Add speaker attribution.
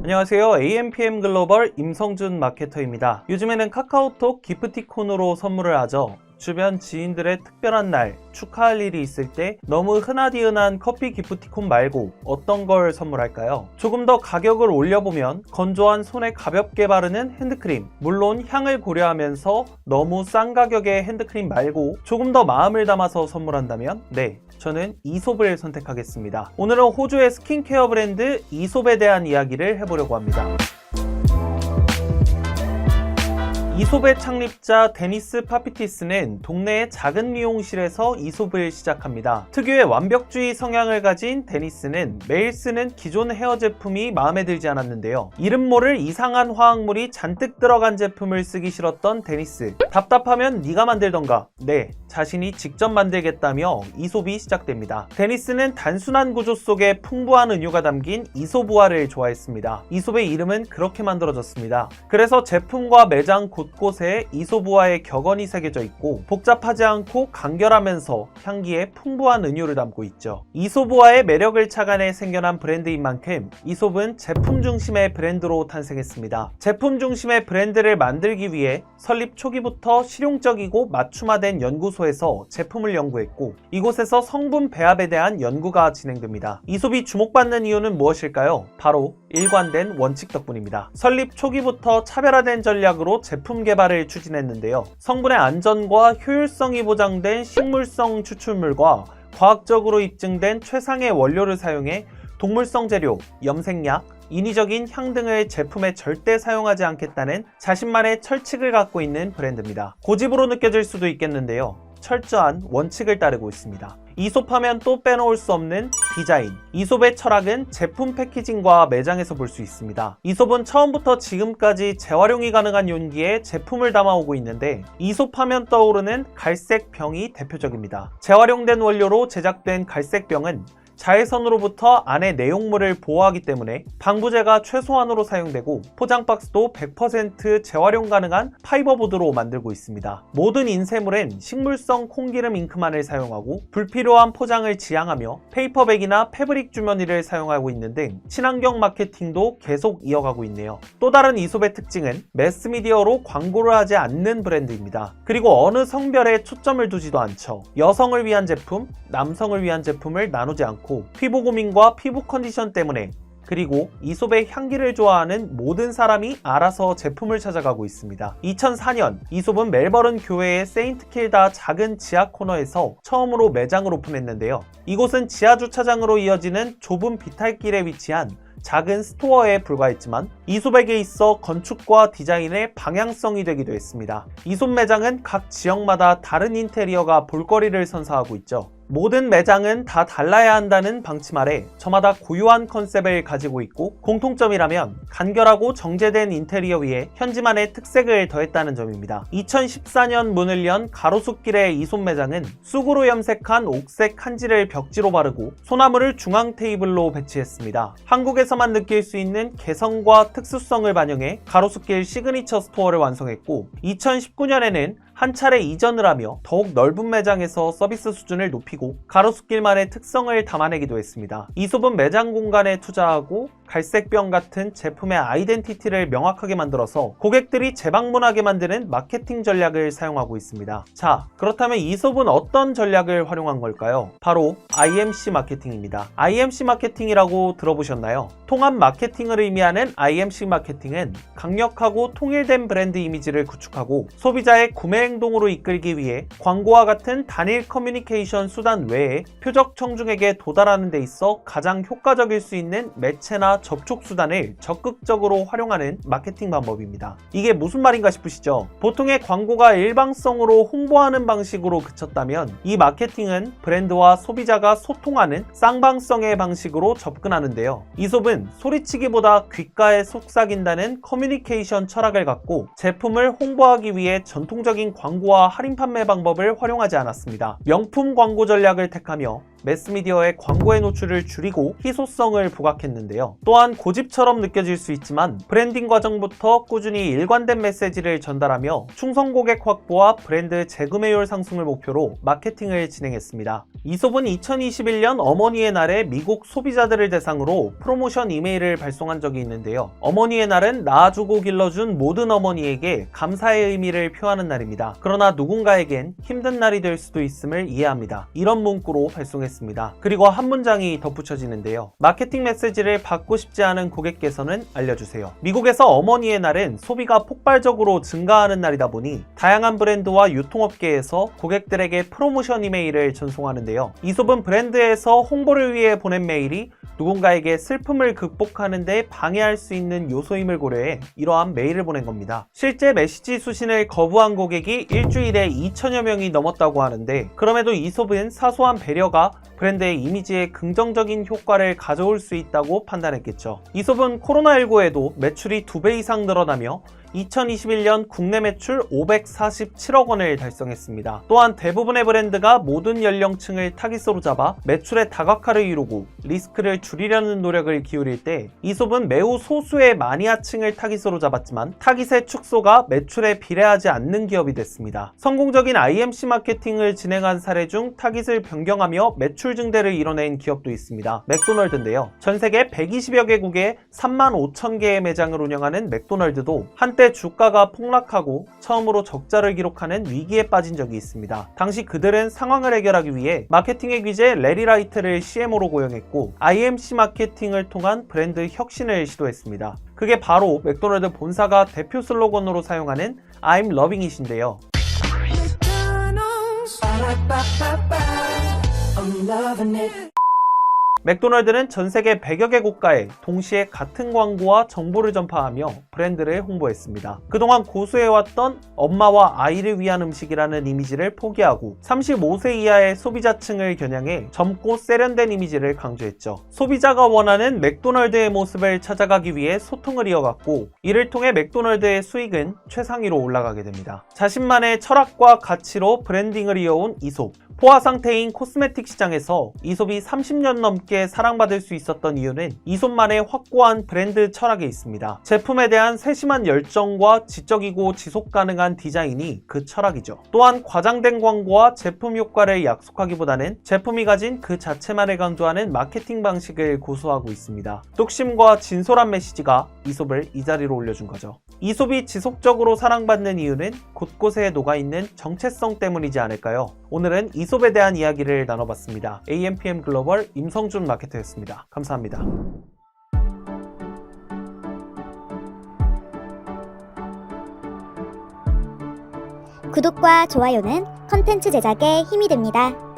Speaker 1: 안녕하세요. AMPM 글로벌 임성준 마케터입니다. 요즘에는 카카오톡 기프티콘으로 선물을 하죠. 주변 지인들의 특별한 날, 축하할 일이 있을 때 너무 흔하디흔한 커피 기프티콘 말고 어떤 걸 선물할까요? 조금 더 가격을 올려보면 건조한 손에 가볍게 바르는 핸드크림, 물론 향을 고려하면서 너무 싼 가격의 핸드크림 말고 조금 더 마음을 담아서 선물한다면 저는 이솝을 선택하겠습니다. 오늘은 호주의 스킨케어 브랜드 이솝에 대한 이야기를 해보려고 합니다. 이솝의 창립자 데니스 파피티스는 동네의 작은 미용실에서 이솝을 시작합니다. 특유의 완벽주의 성향을 가진 데니스는 매일 쓰는 기존 헤어 제품이 마음에 들지 않았는데요. 이름 모를 이상한 화학물이 잔뜩 들어간 제품을 쓰기 싫었던 데니스. 답답하면 네가 만들던가. 자신이 직접 만들겠다며 이솝이 시작됩니다. 데니스는 단순한 구조 속에 풍부한 은유가 담긴 이솝우화를 좋아했습니다. 이솝의 이름은 그렇게 만들어졌습니다. 그래서 제품과 매장 곳곳에 이솝우화의 격언이 새겨져 있고 복잡하지 않고 간결하면서 향기에 풍부한 은유를 담고 있죠. 이솝우화의 매력을 착안해 생겨난 브랜드인 만큼 이솝은 제품 중심의 브랜드로 탄생했습니다. 제품 중심의 브랜드를 만들기 위해 설립 초기부터 실용적이고 맞춤화된 연구소에서 제품을 연구했고 이곳에서 성분 배합에 대한 연구가 진행됩니다. 이솝이 주목받는 이유는 무엇일까요? 바로 일관된 원칙 덕분입니다. 설립 초기부터 차별화된 전략으로 제품 개발을 추진했는데요. 성분의 안전과 효율성이 보장된 식물성 추출물과 과학적으로 입증된 최상의 원료를 사용해 동물성 재료, 염색약, 인위적인 향 등을 제품에 절대 사용하지 않겠다는 자신만의 철칙을 갖고 있는 브랜드입니다. 고집으로 느껴질 수도 있겠는데요. 철저한 원칙을 따르고 있습니다. 이솝하면 또 빼놓을 수 없는 디자인. 이솝의 철학은 제품 패키징과 매장에서 볼 수 있습니다. 이솝은 처음부터 지금까지 재활용이 가능한 용기에 제품을 담아오고 있는데 이솝하면 떠오르는 갈색 병이 대표적입니다. 재활용된 원료로 제작된 갈색 병은 자외선으로부터 안의 내용물을 보호하기 때문에 방부제가 최소한으로 사용되고 포장 박스도 100% 재활용 가능한 파이버보드로 만들고 있습니다. 모든 인쇄물엔 식물성 콩기름 잉크만을 사용하고 불필요한 포장을 지양하며 페이퍼백이나 패브릭 주머니를 사용하고 있는 등 친환경 마케팅도 계속 이어가고 있네요. 또 다른 이솝의 특징은 매스미디어로 광고를 하지 않는 브랜드입니다. 그리고 어느 성별에 초점을 두지도 않죠. 여성을 위한 제품, 남성을 위한 제품을 나누지 않고 피부 고민과 피부 컨디션 때문에 그리고 이솝의 향기를 좋아하는 모든 사람이 알아서 제품을 찾아가고 있습니다. 2004년 이솝은 멜버른 교회의 세인트 킬다 작은 지하 코너에서 처음으로 매장을 오픈했는데요. 이곳은 지하 주차장으로 이어지는 좁은 비탈길에 위치한 작은 스토어에 불과했지만 이솝에게 있어 건축과 디자인의 방향성이 되기도 했습니다. 이솝 매장은 각 지역마다 다른 인테리어가 볼거리를 선사하고 있죠. 모든 매장은 다 달라야 한다는 방침 아래 저마다 고유한 컨셉을 가지고 있고 공통점이라면 간결하고 정제된 인테리어 위에 현지만의 특색을 더했다는 점입니다. 2014년 문을 연 가로수길의 이솝 매장은 쑥으로 염색한 옥색 칸지를 벽지로 바르고 소나무를 중앙 테이블로 배치했습니다. 한국에서만 느낄 수 있는 개성과 특수성을 반영해 가로수길 시그니처 스토어를 완성했고 2019년에는 한 차례 이전을 하며 더욱 넓은 매장에서 서비스 수준을 높이고 가로수길만의 특성을 담아내기도 했습니다. 이솝은 매장 공간에 투자하고 갈색병 같은 제품의 아이덴티티를 명확하게 만들어서 고객들이 재방문하게 만드는 마케팅 전략을 사용하고 있습니다. 자, 그렇다면 이솝은 어떤 전략을 활용한 걸까요? 바로 IMC 마케팅입니다. IMC 마케팅이라고 들어보셨나요? 통합 마케팅을 의미하는 IMC 마케팅은 강력하고 통일된 브랜드 이미지를 구축하고 소비자의 구매 행동으로 이끌기 위해 광고와 같은 단일 커뮤니케이션 수단 외에 표적 청중에게 도달하는 데 있어 가장 효과적일 수 있는 매체나 접촉 수단을 적극적으로 활용하는 마케팅 방법입니다. 이게 무슨 말인가 싶으시죠? 보통의 광고가 일방성으로 홍보하는 방식으로 그쳤다면 이 마케팅은 브랜드와 소비자가 소통하는 쌍방성의 방식으로 접근하는데요. 이솝은 소리치기보다 귓가에 속삭인다는 커뮤니케이션 철학을 갖고 제품을 홍보하기 위해 전통적인 광고와 할인 판매 방법을 활용하지 않았습니다. 명품 광고 전략을 택하며 매스미디어의 광고의 노출을 줄이고 희소성을 부각했는데요. 또한 고집처럼 느껴질 수 있지만 브랜딩 과정부터 꾸준히 일관된 메시지를 전달하며 충성 고객 확보와 브랜드 재구매율 상승을 목표로 마케팅을 진행했습니다. 이솝은 2021년 어머니의 날에 미국 소비자들을 대상으로 프로모션 이메일을 발송한 적이 있는데요. 어머니의 날은 낳아주고 길러준 모든 어머니에게 감사의 의미를 표하는 날입니다. 그러나 누군가에겐 힘든 날이 될 수도 있음을 이해합니다. 이런 문구로 발송했습니다. 그리고 한 문장이 덧붙여지는데요. 마케팅 메시지를 받고 싶지 않은 고객께서는 알려주세요. 미국에서 어머니의 날은 소비가 폭발적으로 증가하는 날이다 보니 다양한 브랜드와 유통업계에서 고객들에게 프로모션 이메일을 전송하는데요. 이솝은 브랜드에서 홍보를 위해 보낸 메일이 누군가에게 슬픔을 극복하는 데 방해할 수 있는 요소임을 고려해 이러한 메일을 보낸 겁니다. 실제 메시지 수신을 거부한 고객이 일주일에 2천여 명이 넘었다고 하는데, 그럼에도 이솝은 사소한 배려가 브랜드의 이미지에 긍정적인 효과를 가져올 수 있다고 판단했겠죠. 이솝은 코로나19에도 매출이 2배 이상 늘어나며 2021년 국내 매출 547억 원을 달성했습니다. 또한 대부분의 브랜드가 모든 연령층을 타깃으로 잡아 매출의 다각화를 이루고 리스크를 줄이려는 노력을 기울일 때, 이솝은 매우 소수의 마니아층을 타깃으로 잡았지만 타깃의 축소가 매출에 비례하지 않는 기업이 됐습니다. 성공적인 IMC 마케팅을 진행한 사례 중 타깃을 변경하며 매출 증대를 이뤄낸 기업도 있습니다. 맥도널드인데요. 전 세계 120여 개국에 3만 5천 개의 매장을 운영하는 맥도널드도 한때 주가가 폭락하고 처음으로 적자를 기록하는 위기에 빠진 적이 있습니다. 당시 그들은 상황을 해결하기 위해 마케팅의 귀재 레리 라이트를 CMO로 고용했고 IMC 마케팅을 통한 브랜드 혁신을 시도했습니다. 그게 바로 맥도날드 본사가 대표 슬로건으로 사용하는 I'm loving it인데요. 맥도날드는 전 세계 100여 개 국가에 동시에 같은 광고와 정보를 전파하며 브랜드를 홍보했습니다. 그동안 고수해왔던 엄마와 아이를 위한 음식이라는 이미지를 포기하고 35세 이하의 소비자층을 겨냥해 젊고 세련된 이미지를 강조했죠. 소비자가 원하는 맥도날드의 모습을 찾아가기 위해 소통을 이어갔고, 이를 통해 맥도날드의 수익은 최상위로 올라가게 됩니다. 자신만의 철학과 가치로 브랜딩을 이어온 이솝. 포화 상태인 코스메틱 시장에서 이솝이 30년 넘게 사랑받을 수 있었던 이유는 이솝만의 확고한 브랜드 철학에 있습니다. 제품에 대한 세심한 열정과 지적이고 지속 가능한 디자인이 그 철학이죠. 또한 과장된 광고와 제품 효과를 약속하기보다는 제품이 가진 그 자체만을 강조하는 마케팅 방식을 고수하고 있습니다. 뚝심과 진솔한 메시지가 이솝을 이 자리로 올려준 거죠. 이솝이 지속적으로 사랑받는 이유는 곳곳에 녹아있는 정체성 때문이지 않을까요? 오늘은 이솝에 대한 이야기를 나눠봤습니다. AMPM 글로벌 임성준 마케터였습니다. 감사합니다.
Speaker 2: 구독과 좋아요는 컨텐츠 제작에 힘이 됩니다.